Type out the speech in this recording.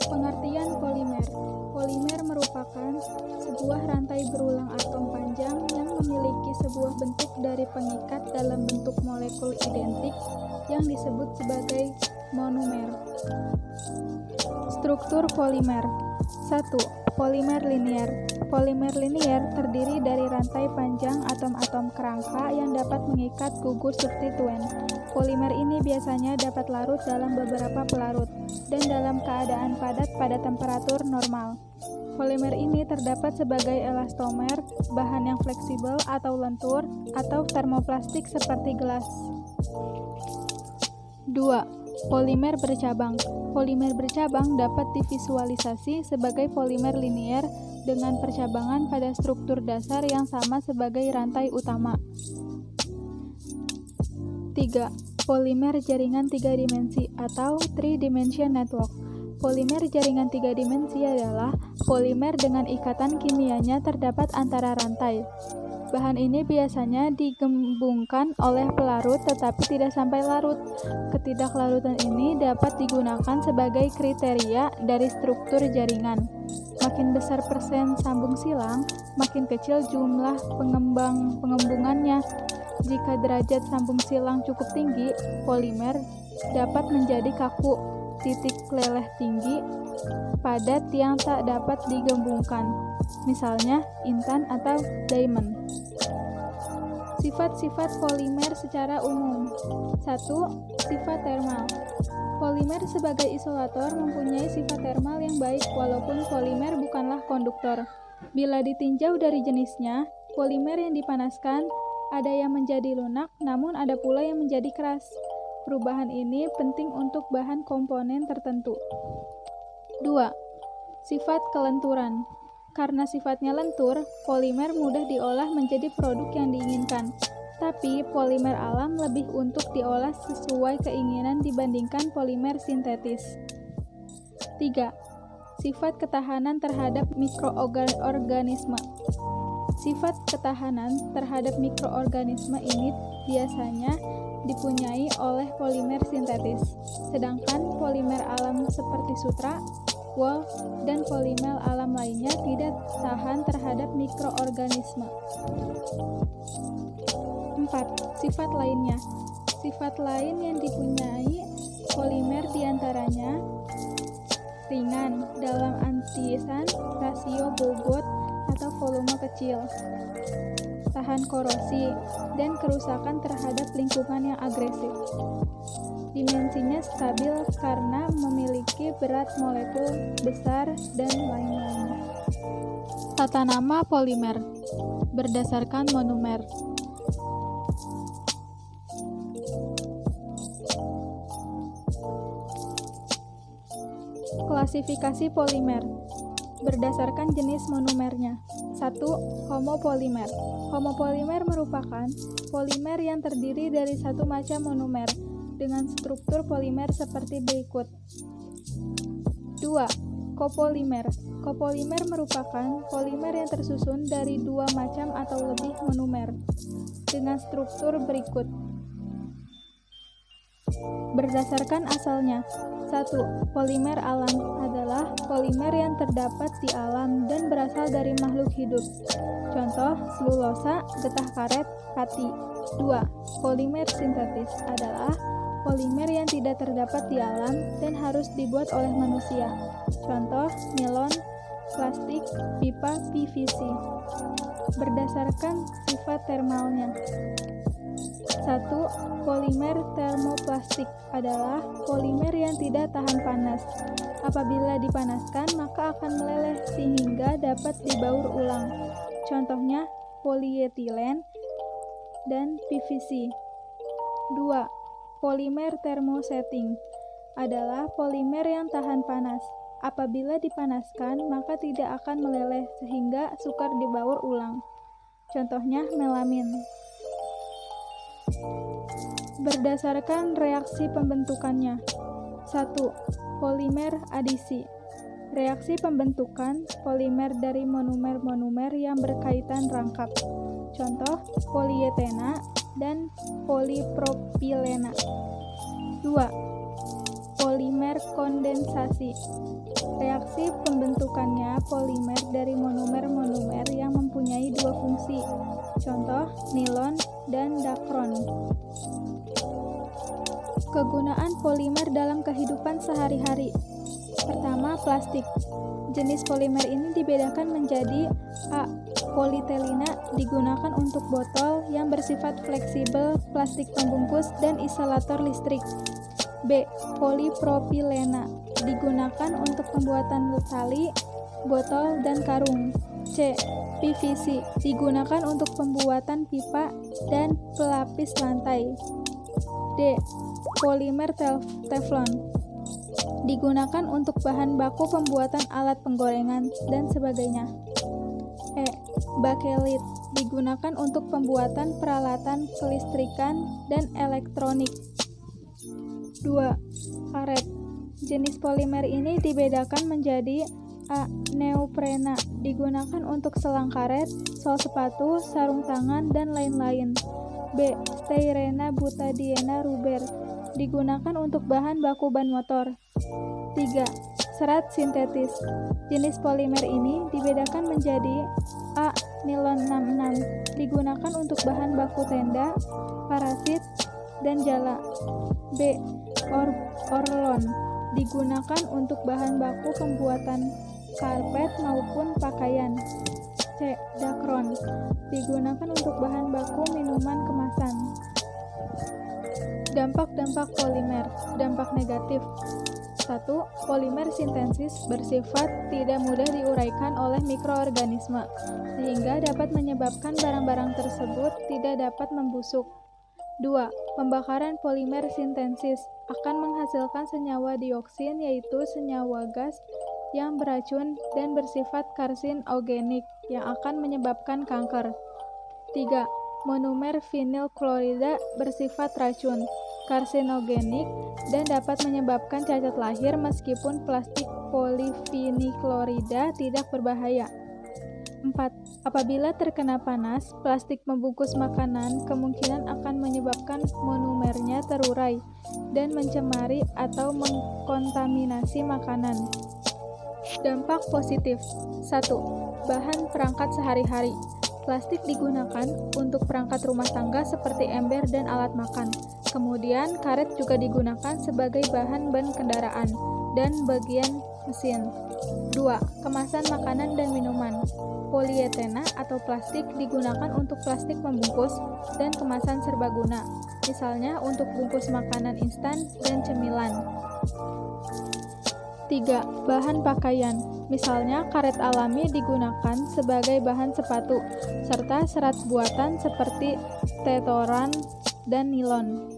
Pengertian polimer. Polimer merupakan sebuah rantai berulang atom panjang yang memiliki sebuah bentuk dari pengikat dalam bentuk molekul identik yang disebut sebagai monomer. Struktur polimer. 1. Polimer linier. Polimer linier terdiri dari rantai panjang atom-atom kerangka yang dapat mengikat gugur substituen. Polimer ini biasanya dapat larut dalam beberapa pelarut dan dalam keadaan padat pada temperatur normal. Polimer ini terdapat sebagai elastomer, bahan yang fleksibel atau lentur, atau termoplastik seperti gelas. 2. Polimer bercabang. Polimer bercabang dapat divisualisasi sebagai polimer linier dengan percabangan pada struktur dasar yang sama sebagai rantai utama. 3. Polimer jaringan 3 dimensi atau three-dimension network. Polimer jaringan 3 dimensi adalah polimer dengan ikatan kimianya terdapat antara rantai. Bahan ini biasanya digembungkan oleh pelarut tetapi tidak sampai larut. Ketidaklaruten ini dapat digunakan sebagai kriteria dari struktur jaringan. Makin besar persen sambung silang, makin kecil jumlah pengembungannya. Jika derajat sambung silang cukup tinggi, polimer dapat menjadi kaku, titik leleh tinggi, padat yang tak dapat digembungkan. Misalnya intan atau diamond. Sifat-sifat polimer secara umum. 1. Sifat termal. Polimer sebagai isolator mempunyai sifat termal yang baik walaupun polimer bukanlah konduktor. Bila ditinjau dari jenisnya, polimer yang dipanaskan ada yang menjadi lunak, namun ada pula yang menjadi keras. Perubahan ini penting untuk bahan komponen tertentu. 2. Sifat kelenturan. Karena sifatnya lentur, polimer mudah diolah menjadi produk yang diinginkan. Tapi, polimer alam lebih untuk diolah sesuai keinginan dibandingkan polimer sintetis. 3. Sifat ketahanan terhadap mikroorganisme. Sifat ketahanan terhadap mikroorganisme ini biasanya dipunyai oleh polimer sintetis, sedangkan polimer alam seperti sutra, wool, dan polimer alam lainnya tidak tahan terhadap mikroorganisme. 4. Sifat lainnya. Sifat lain yang dipunyai polimer diantaranya ringan dalam antisan, rasio bobot atau volume kecil, tahan korosi, dan kerusakan terhadap lingkungan yang agresif. Dimensinya stabil karena memiliki berat molekul besar dan lain-lain. Tata nama polimer berdasarkan monomer. Klasifikasi polimer berdasarkan jenis monomernya. 1. Homopolimer. Homopolimer merupakan polimer yang terdiri dari satu macam monomer dengan struktur polimer seperti berikut. 2. Copolimer. Copolimer merupakan polimer yang tersusun dari dua macam atau lebih monomer dengan struktur berikut. Berdasarkan asalnya. 1. Polimer alam adalah polimer yang terdapat di alam dan berasal dari makhluk hidup. Contoh, selulosa, getah karet, pati. 2. Polimer sintetis adalah polimer yang tidak terdapat di alam dan harus dibuat oleh manusia. Contoh, nilon, plastik, pipa PVC. Berdasarkan sifat termalnya. 1. Polimer termoplastik adalah polimer yang tidak tahan panas. Apabila dipanaskan, maka akan meleleh sehingga dapat dibaur ulang. Contohnya, polietilen dan PVC. 2. Polimer termosetting adalah polimer yang tahan panas. Apabila dipanaskan, maka tidak akan meleleh sehingga sukar dibaur ulang. Contohnya, melamin. Berdasarkan reaksi pembentukannya. 1. Polimer adisi. Reaksi pembentukan polimer dari monomer-monomer yang berkaitan rangkap. Contoh, polietena dan polipropilena. 2. Polimer Polimer kondensasi. Reaksi pembentukannya polimer dari monomer-monomer yang mempunyai dua fungsi. Contoh, nilon dan dakron. Kegunaan polimer dalam kehidupan sehari-hari. Pertama, plastik. Jenis polimer ini dibedakan menjadi A. Polietilena digunakan untuk botol yang bersifat fleksibel, plastik pembungkus, dan isolator listrik. B. Polipropilena digunakan untuk pembuatan tali, botol, dan karung. C. PVC digunakan untuk pembuatan pipa dan pelapis lantai. D. Polimer teflon digunakan untuk bahan baku pembuatan alat penggorengan dan sebagainya. E. Bakelit digunakan untuk pembuatan peralatan kelistrikan dan elektronik. 2. Karet. Jenis polimer ini dibedakan menjadi A. Neoprena digunakan untuk selang karet, sol sepatu, sarung tangan, dan lain-lain. B. Styrena butadiena rubber digunakan untuk bahan baku ban motor. 3. Serat sintetis. Jenis polimer ini dibedakan menjadi A. Nilon 66 digunakan untuk bahan baku tenda, parasit, dan jala. B. Orlon digunakan untuk bahan baku pembuatan karpet maupun pakaian. C. Dakron digunakan untuk bahan baku minuman kemasan. Dampak-dampak polimer. Dampak negatif. 1. Polimer sintesis bersifat tidak mudah diuraikan oleh mikroorganisme, sehingga dapat menyebabkan barang-barang tersebut tidak dapat membusuk. 2. Pembakaran polimer sintesis akan menghasilkan senyawa dioksin, yaitu senyawa gas yang beracun dan bersifat karsinogenik yang akan menyebabkan kanker. 3. Monomer vinil klorida bersifat racun, karsinogenik, dan dapat menyebabkan cacat lahir meskipun plastik polivinilklorida tidak berbahaya. 4. Apabila terkena panas, plastik membungkus makanan kemungkinan akan menyebabkan monomernya terurai dan mencemari atau mengkontaminasi makanan. Dampak positif. 1. Bahan perangkat sehari-hari. Plastik digunakan untuk perangkat rumah tangga seperti ember dan alat makan. Kemudian, karet juga digunakan sebagai bahan ban kendaraan dan bagian mesin. 2. Kemasan makanan dan minuman. Polietena atau plastik digunakan untuk plastik pembungkus dan kemasan serbaguna, misalnya untuk bungkus makanan instan dan cemilan. 3. Bahan pakaian. Misalnya, karet alami digunakan sebagai bahan sepatu, serta serat buatan seperti tetoran dan nilon.